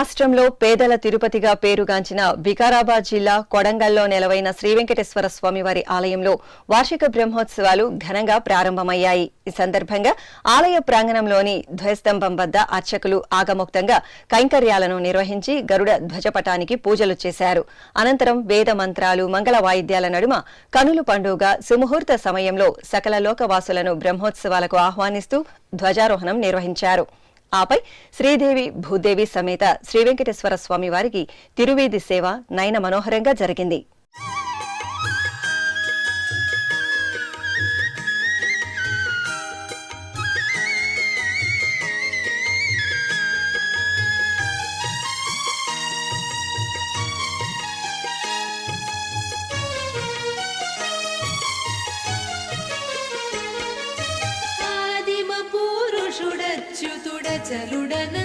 రాష్ట్రంలో పేదల తిరుపతిగా పేరుగాంచిన వికారాబాద్ జిల్లా కొడంగల్లో నెలవైన శ్రీవెంకటేశ్వర స్వామివారి ఆలయంలో వార్షిక బ్రహ్మోత్సవాలు ఘనంగా ప్రారంభమయ్యాయి. ఈ సందర్భంగా ఆలయ ప్రాంగణంలోని ధ్వజస్తంభం వద్ద అర్చకులు ఆగమోక్తంగా కైంకర్యాలను నిర్వహించి గరుడ ధ్వజపటానికి పూజలు చేశారు. అనంతరం వేద మంత్రాలు, మంగళ వాయిద్యాల నడుమ కనులు పండుగ సుముహూర్త సమయంలో సకల లోకవాసులను బ్రహ్మోత్సవాలకు ఆహ్వానిస్తూ ధ్వజారోహణం నిర్వహించారు. ఆపై శ్రీదేవి భూదేవి సమేత శ్రీవెంకటేశ్వర స్వామి వారికి తిరువీధి సేవ నయన మనోహరంగా జరిగింది. ఆదిమ పురుషుడచ్యుతుడ చలుడన